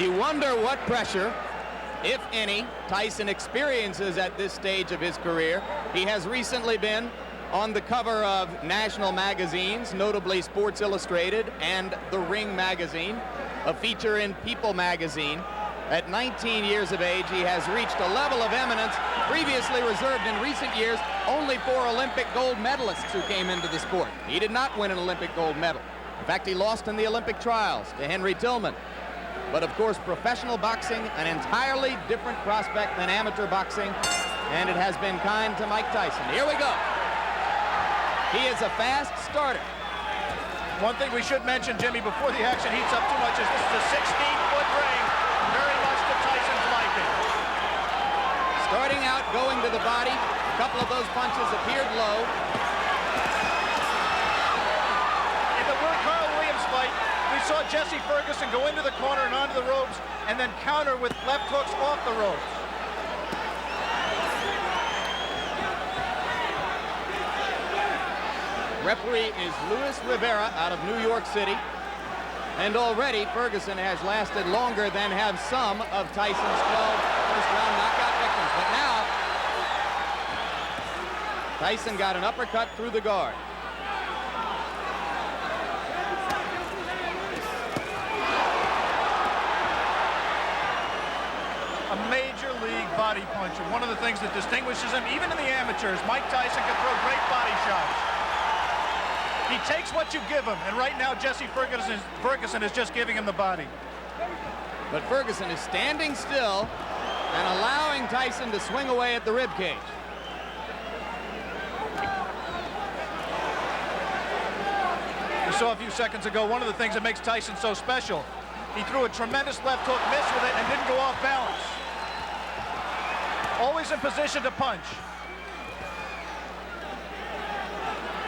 You wonder what pressure, if any, Tyson experiences at this stage of his career. He has recently been on the cover of national magazines, notably Sports Illustrated and The Ring magazine, a feature in People magazine. At 19 years of age, he has reached a level of eminence previously reserved in recent years only for Olympic gold medalists who came into the sport. He did not win an Olympic gold medal. In fact, he lost in the Olympic trials to Henry Tillman. But of course, professional boxing, an entirely different prospect than amateur boxing, and it has been kind to Mike Tyson. Here we go. He is a fast starter. One thing we should mention, Jimmy, before the action heats up too much, is this is a 16-foot ring, very much to Tyson's liking. Starting out, going to the body. A couple of those punches appeared low. In the Carl Williams fight, we saw Jesse Ferguson go into the corner and onto the ropes and then counter with left hooks off the ropes. Referee is Luis Rivera out of New York City. And already Ferguson has lasted longer than have some of Tyson's 12 first-round knockout victims. But now, Tyson got an uppercut through the guard. A major league body puncher. One of the things that distinguishes him, even in the amateurs, Mike Tyson can throw great body shots. He takes what you give him, and right now Jesse Ferguson is just giving him the body. But Ferguson is standing still and allowing Tyson to swing away at the ribcage. We saw a few seconds ago one of the things that makes Tyson so special. He threw a tremendous left hook, missed with it, and didn't go off balance. Always in position to punch.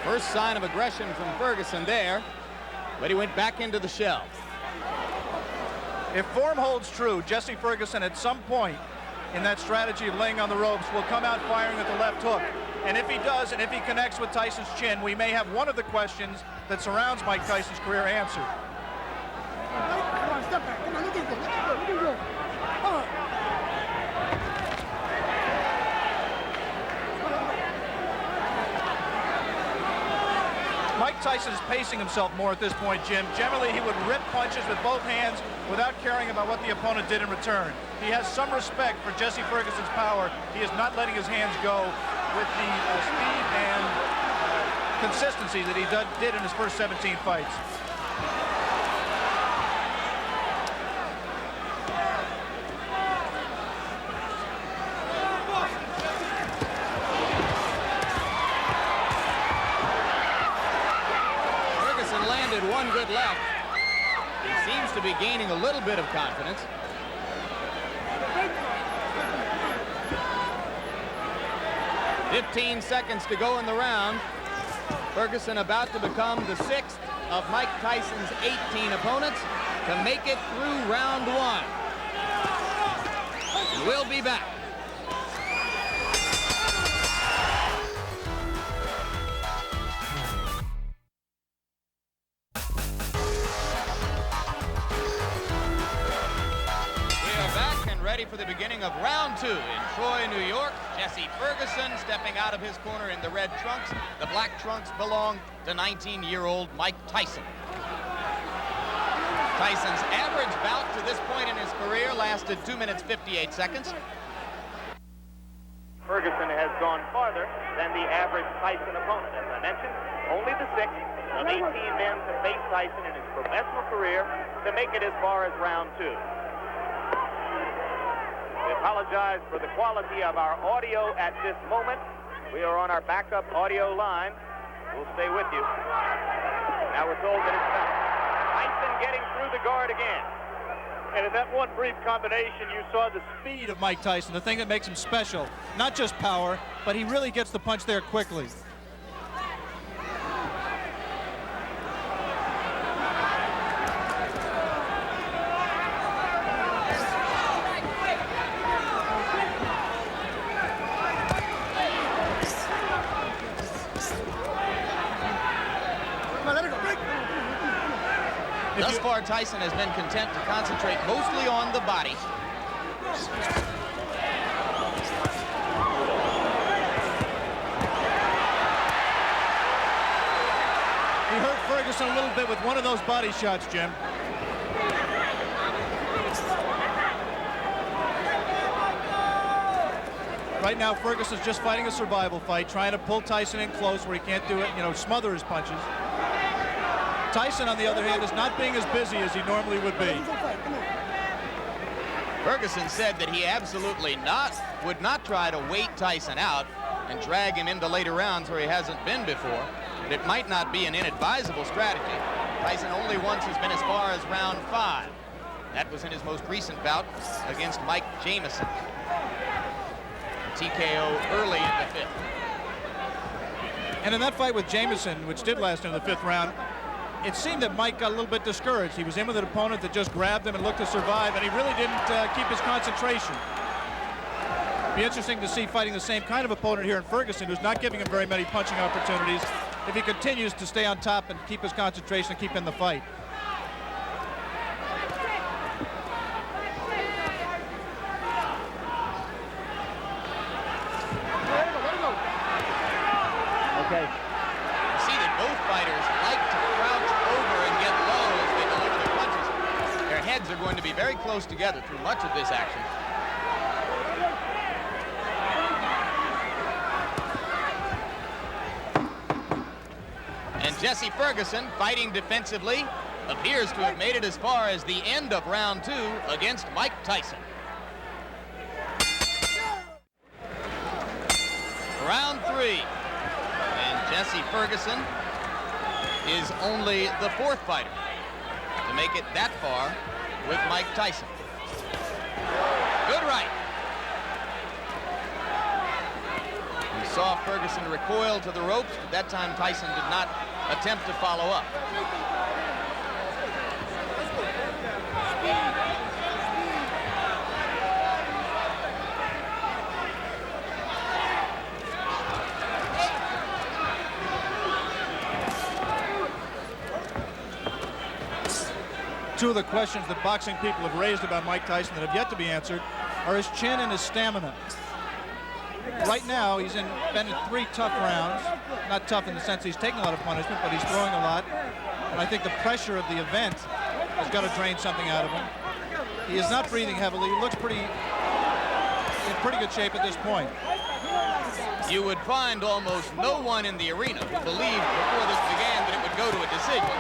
First sign of aggression from Ferguson there, but he went back into the shell. If form holds true, Jesse Ferguson at some point in that strategy of laying on the ropes will come out firing at the left hook. And if he does, and if he connects with Tyson's chin, we may have one of the questions that surrounds Mike Tyson's career answered. Come on, step back. Come on, look at this. Come on. Mike Tyson is pacing himself more at this point, Jim. Generally, he would rip punches with both hands without caring about what the opponent did in return. He has some respect for Jesse Ferguson's power. He is not letting his hands go with the speed and consistency that he did in his first 17 fights. One good left. He seems to be gaining a little bit of confidence. "15 seconds to go in the round. Ferguson about to become the 6th of Mike Tyson's 18 opponents to make it through round 1. We'll be back. Ready for the beginning of round 2 in Troy, New York. Jesse Ferguson stepping out of his corner in the red trunks. The black trunks belong to 19-year-old Mike Tyson. Tyson's average bout to this point in his career lasted 2 minutes 58 seconds. Ferguson has gone farther than the average Tyson opponent. As I mentioned, only the 6th of 18 men to face Tyson in his professional career to make it as far as round 2. We apologize for the quality of our audio at this moment. We are on our backup audio line. We'll stay with you. Now we're told that it's done. Tyson getting through the guard again. And in that one brief combination, you saw the speed of Mike Tyson, the thing that makes him special. Not just power, but he really gets the punch there quickly. Thus far, Tyson has been content to concentrate mostly on the body. He hurt Ferguson a little bit with one of those body shots, Jim. Right now, Ferguson's just fighting a survival fight, trying to pull Tyson in close where he can't do it, smother his punches. Tyson, on the other hand, is not being as busy as he normally would be. Ferguson said that he absolutely would not try to wait Tyson out and drag him into later rounds where he hasn't been before. But it might not be an inadvisable strategy. Tyson only once has been as far as round 5. That was in his most recent bout against Mike Jamison. TKO early in the 5th. And in that fight with Jamison, which did last into the 5th round, it seemed that Mike got a little bit discouraged. He was in with an opponent that just grabbed him and looked to survive, and he really didn't keep his concentration. Be interesting to see fighting the same kind of opponent here in Ferguson, who's not giving him very many punching opportunities, if he continues to stay on top and keep his concentration and keep in the fight. Okay. You see that both fighters like to crouch over and get low as they deliver their punches. Their heads are going to be very close together through much of this action. And Jesse Ferguson, fighting defensively, appears to have made it as far as the end of round 2 against Mike Tyson. Round 3. Jesse Ferguson is only the 4th fighter to make it that far with Mike Tyson. Good right. We saw Ferguson recoil to the ropes, but that time Tyson did not attempt to follow up. Two of the questions that boxing people have raised about Mike Tyson that have yet to be answered are his chin and his stamina. Right now, he's been in 3 tough rounds. Not tough in the sense he's taking a lot of punishment, but he's throwing a lot. And I think the pressure of the event has got to drain something out of him. He is not breathing heavily. He looks in pretty good shape at this point. You would find almost no one in the arena who believed before this began that it would go to a decision.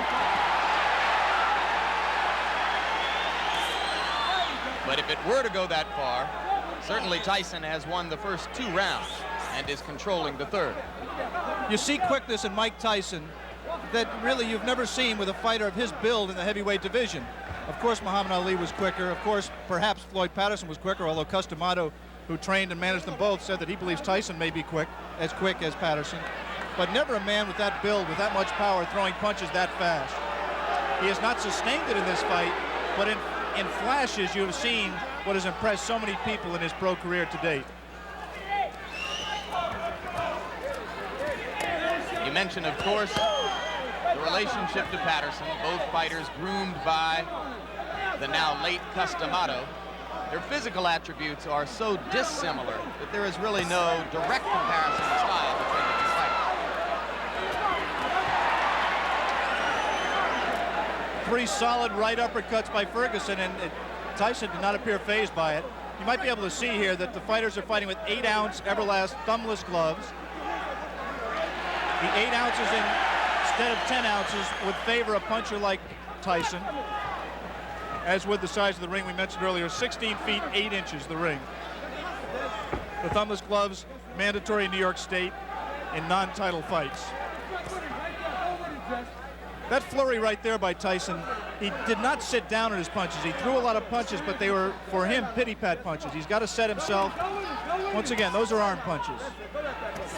But if it were to go that far, certainly Tyson has won the first 2 rounds and is controlling the 3rd. You see quickness in Mike Tyson that really you've never seen with a fighter of his build in the heavyweight division. Of course, Muhammad Ali was quicker. Of course, perhaps Floyd Patterson was quicker, although Customato, who trained and managed them both, said that he believes Tyson may be quick as Patterson. But never a man with that build, with that much power, throwing punches that fast. He has not sustained it in this fight, but in flashes, you have seen what has impressed so many people in his pro career to date. You mentioned, of course, the relationship to Patterson. Both fighters groomed by the now late Customato. Their physical attributes are so dissimilar that there is really no direct comparison in style between the 2 fighters. 3 solid right uppercuts by Ferguson, and Tyson did not appear fazed by it. You might be able to see here that the fighters are fighting with 8-ounce Everlast thumbless gloves. The 8 ounces instead of 10 ounces would favor a puncher like Tyson, as with the size of the ring we mentioned earlier, 16 feet 8 inches the ring. The thumbless gloves mandatory in New York State in non-title fights. That flurry right there by Tyson, he did not sit down on his punches. He threw a lot of punches, but they were, for him, pity-pat punches. He's got to set himself. Once again, those are arm punches.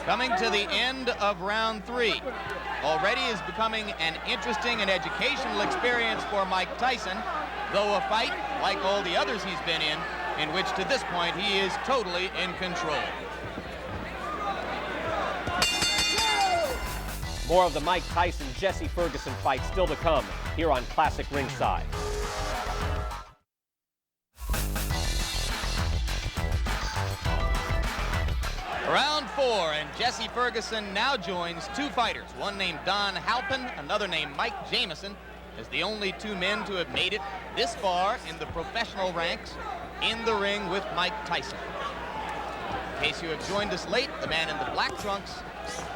Coming to the end of round 3. Already is becoming an interesting and educational experience for Mike Tyson, though a fight, like all the others he's been in which to this point he is totally in control. More of the Mike Tyson-Jesse Ferguson fight still to come here on Classic Ringside. Round 4, and Jesse Ferguson now joins two fighters, one named Don Halpin, another named Mike Jamison, as the only two men to have made it this far in the professional ranks in the ring with Mike Tyson. In case you have joined us late, the man in the black trunks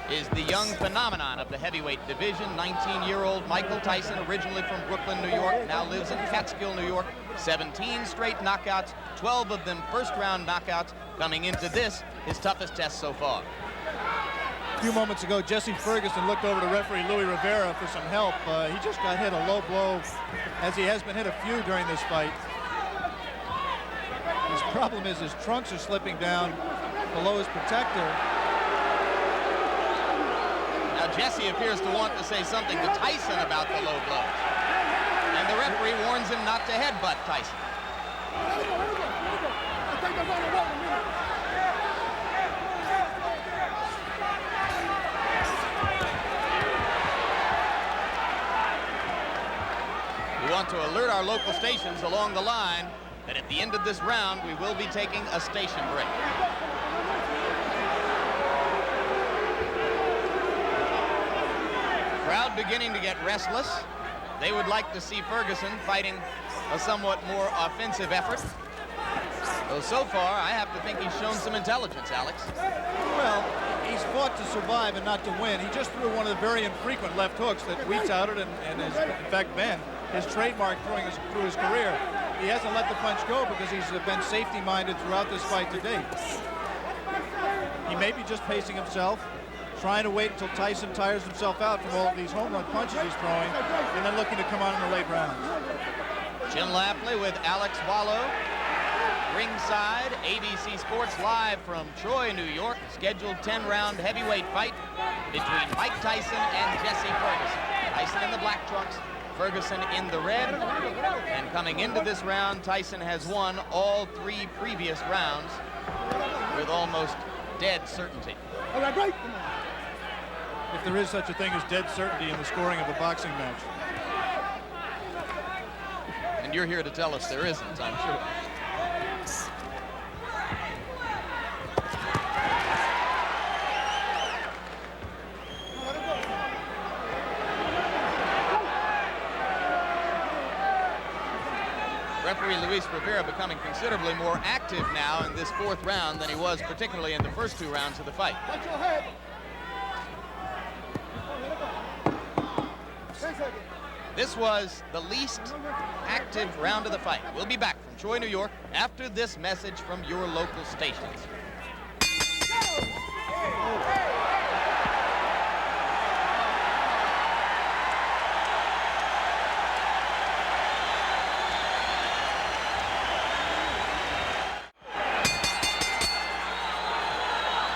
is the young phenomenon of the heavyweight division, 19-year-old Michael Tyson, originally from Brooklyn, New York, now lives in Catskill, New York. 17 straight knockouts, 12 of them first-round knockouts, coming into this, his toughest test so far. A few moments ago, Jesse Ferguson looked over to referee Louis Rivera for some help. He just got hit a low blow, as he has been hit a few during this fight. His problem is his trunks are slipping down below his protector. Now Jesse appears to want to say something to Tyson about the low blows. And the referee warns him not to headbutt Tyson. We want to alert our local stations along the line that at the end of this round, we will be taking a station break. Crowd beginning to get restless. They would like to see Ferguson fighting a somewhat more offensive effort. So far, I have to think he's shown some intelligence, Alex. Well, he's fought to survive and not to win. He just threw one of the very infrequent left hooks that we touted and has, in fact, been his trademark through his career. He hasn't let the punch go because he's been safety-minded throughout this fight to date. He may be just pacing himself, trying to wait until Tyson tires himself out from all of these home run punches he's throwing, and then looking to come on in the late rounds. Jim Lapley with Alex Wallow. Ringside, ABC Sports live from Troy, New York. Scheduled 10-round heavyweight fight between Mike Tyson and Jesse Ferguson. Tyson in the black trunks, Ferguson in the red. And coming into this round, Tyson has won all 3 previous rounds with almost dead certainty. If there is such a thing as dead certainty in the scoring of a boxing match. And you're here to tell us there isn't, I'm sure. Referee Luis Rivera becoming considerably more active now in this 4th round than he was particularly in the first 2 rounds of the fight. This was the least active round of the fight. We'll be back from Troy, New York after this message from your local stations.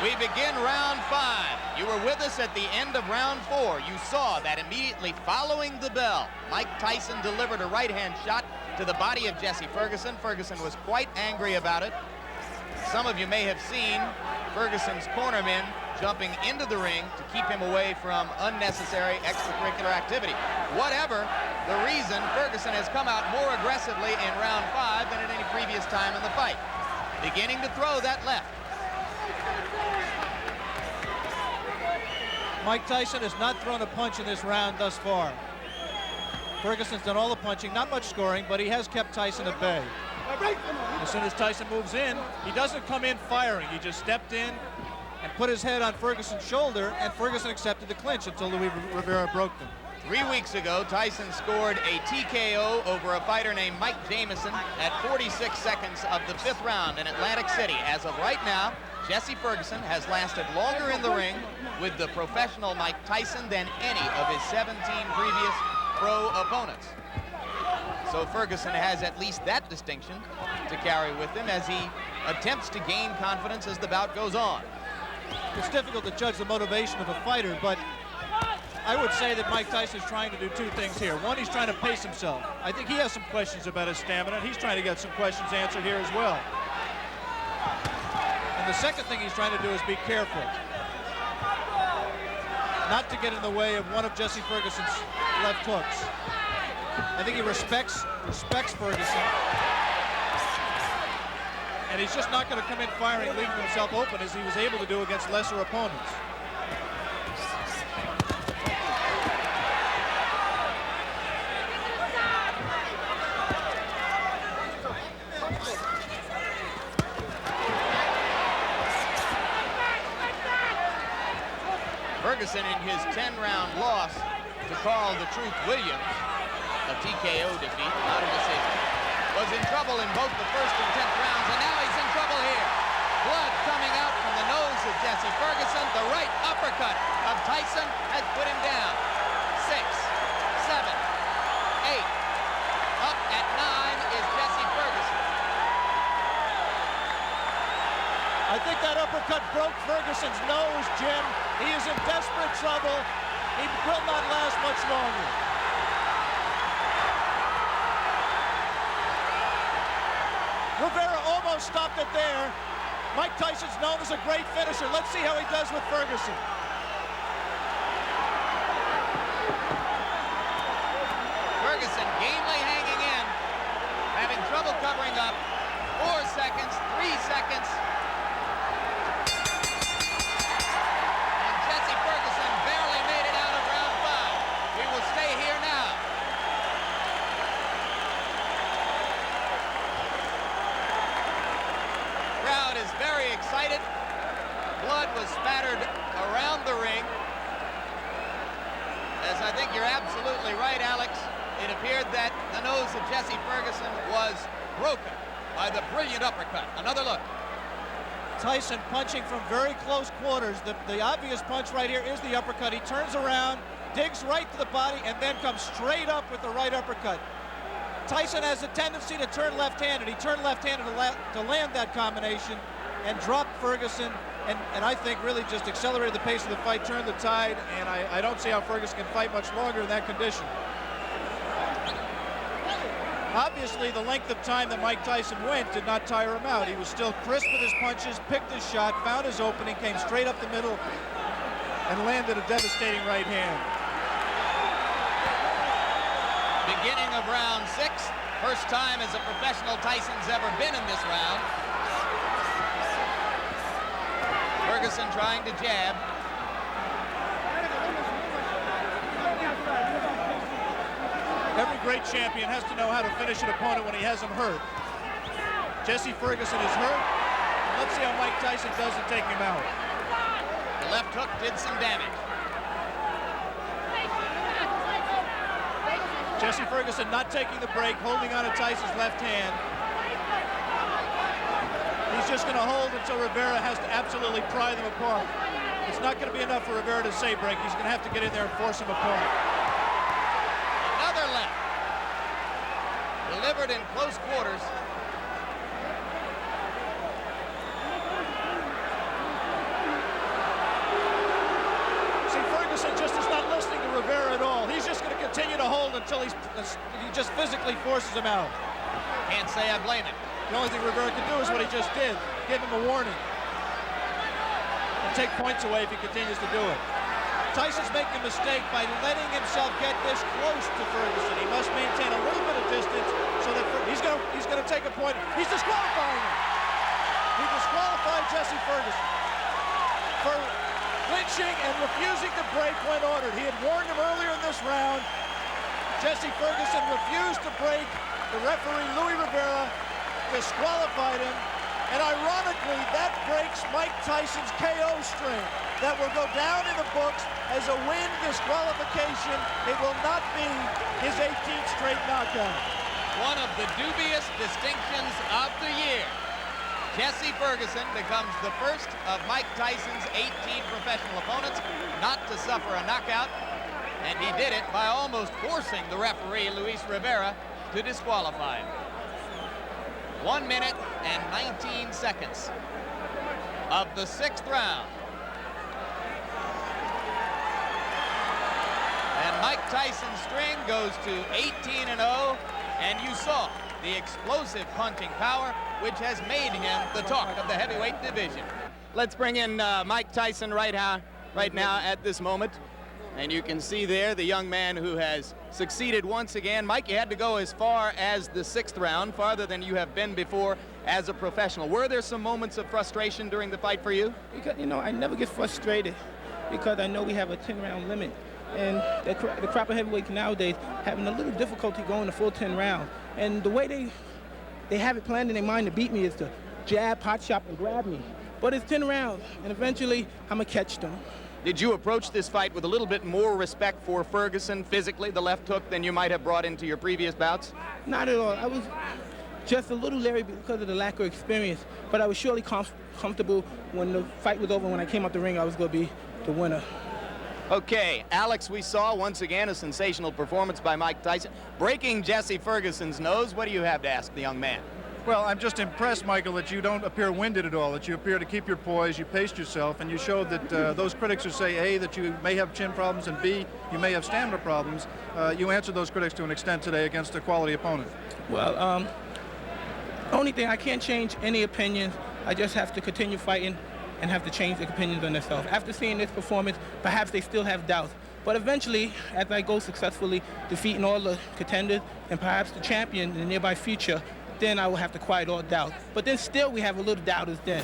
We begin round 5. You were with us at the end of round 4. You saw that immediately following the bell, Mike Tyson delivered a right-hand shot to the body of Jesse Ferguson. Ferguson was quite angry about it. Some of you may have seen Ferguson's cornermen jumping into the ring to keep him away from unnecessary extracurricular activity. Whatever the reason, Ferguson has come out more aggressively in round 5 than at any previous time in the fight. Beginning to throw that left. Mike Tyson has not thrown a punch in this round thus far. Ferguson's done all the punching, not much scoring, but he has kept Tyson at bay. As soon as Tyson moves in, he doesn't come in firing. He just stepped in and put his head on Ferguson's shoulder, and Ferguson accepted the clinch until Louis Rivera broke them. 3 weeks ago, Tyson scored a TKO over a fighter named Mike Jamison at 46 seconds of the 5th round in Atlantic City. As of right now, Jesse Ferguson has lasted longer in the ring with the professional Mike Tyson than any of his 17 previous pro opponents. So Ferguson has at least that distinction to carry with him as he attempts to gain confidence as the bout goes on. It's difficult to judge the motivation of a fighter, but I would say that Mike Tyson is trying to do 2 things here. One, he's trying to pace himself. I think he has some questions about his stamina, and he's trying to get some questions answered here as well. And the second thing he's trying to do is be careful. not to get in the way of one of Jesse Ferguson's left hooks. I think he respects Ferguson. And he's just not going to come in firing, leaving himself open as he was able to do against lesser opponents. Ferguson, in his 10-round loss to Carl the Truth Williams, a TKO defeat, not a decision, was in trouble in both the first and 10th rounds, and now he's in trouble here. Blood coming out from the nose of Jesse Ferguson. The right uppercut of Tyson has put him down. 6, 7, 8. Up at 9 is Jesse Ferguson. I think that uppercut broke Ferguson's nose, Jim. He is in desperate trouble. He will not last much longer. Rivera almost stopped it there. Mike Tyson's known as a great finisher. Let's see how he does with Ferguson. Ferguson gamely hanging in, having trouble covering up. 4 seconds, 3 seconds. And Jesse Ferguson barely made it out of round 5. We will stay here now. Crowd is very excited. Blood was spattered around the ring. As I think you're absolutely right, Alex. It appeared that the nose of Jesse Ferguson was broken by the brilliant uppercut. Another look. Tyson punching from very close quarters. The obvious punch right here is the uppercut. He turns around, digs right to the body, and then comes straight up with the right uppercut. Tyson has a tendency to turn left-handed. He turned left-handed to land that combination and dropped Ferguson, and I think really just accelerated the pace of the fight, turned the tide, and I don't see how Ferguson can fight much longer in that condition. Obviously, the length of time that Mike Tyson went did not tire him out. He was still crisp with his punches, picked his shot, found his opening, came straight up the middle, and landed a devastating right hand. Beginning of round 6. First time as a professional Tyson's ever been in this round. Ferguson trying to jab. Every great champion has to know how to finish an opponent when he has him hurt. Jesse Ferguson is hurt. Let's see how Mike Tyson does to take him out. The left hook did some damage. Jesse Ferguson not taking the break, holding on to Tyson's left hand. He's just going to hold until Rivera has to absolutely pry them apart. It's not going to be enough for Rivera to say break. He's going to have to get in there and force him apart. Another left. Delivered in close quarters. See, Ferguson just is not listening to Rivera at all. He's just going to continue to hold until he just physically forces him out. Can't say I blame him. The only thing Rivera can do is what he just did. Give him a warning. And take points away if he continues to do it. Tyson's making a mistake by letting himself get this close to Ferguson. He must maintain a little bit of distance so that he's going to take a point. He's disqualifying him. He disqualified Jesse Ferguson for clinching and refusing to break when ordered. He had warned him earlier in this round. Jesse Ferguson refused to break. The referee, Louis Rivera, disqualified him. And ironically, that breaks Mike Tyson's KO string. That will go down in the books as a win disqualification. It will not be his 18th straight knockout. One of the dubious distinctions of the year. Jesse Ferguson becomes the first of Mike Tyson's 18 professional opponents not to suffer a knockout. And he did it by almost forcing the referee, Luis Rivera, to disqualify him. 1 minute and 19 seconds of the 6th round. And Mike Tyson's string goes to 18-0, and you saw the explosive punching power, which has made him the talk of the heavyweight division. Let's bring in Mike Tyson right now at this moment. And you can see there the young man who has succeeded once again. Mike, you had to go as far as the 6th round, farther than you have been before as a professional. Were there some moments of frustration during the fight for you? Because, you know, I never get frustrated because I know we have a 10-round limit. And the crop of heavyweights nowadays having a little difficulty going the full 10 rounds. And the way they have it planned in their mind to beat me is to jab, pot shot, and grab me. But it's 10 rounds, and eventually I'm going to catch them. Did you approach this fight with a little bit more respect for Ferguson physically, the left hook, than you might have brought into your previous bouts? Not at all. I was just a little leery because of the lack of experience, but I was surely comfortable when the fight was over. When I came out the ring, I was going to be the winner. Okay, Alex, we saw once again a sensational performance by Mike Tyson, breaking Jesse Ferguson's nose. What do you have to ask the young man? Well, I'm just impressed, Michael, that you don't appear winded at all, that you appear to keep your poise, you paced yourself, and you showed that those critics who say, A, that you may have chin problems, and B, you may have stamina problems, you answered those critics to an extent today against a quality opponent. Well, only thing, I can't change any opinions. I just have to continue fighting and have to change their opinions on themselves. After seeing this performance, perhaps they still have doubts. But eventually, as I go successfully defeating all the contenders and perhaps the champion in the nearby future, then I will have to quiet all doubt. But then still we have a little doubt is then.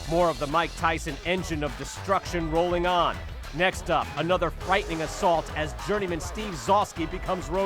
More of the Mike Tyson engine of destruction rolling on. Next up, another frightening assault as journeyman Steve Zosky becomes road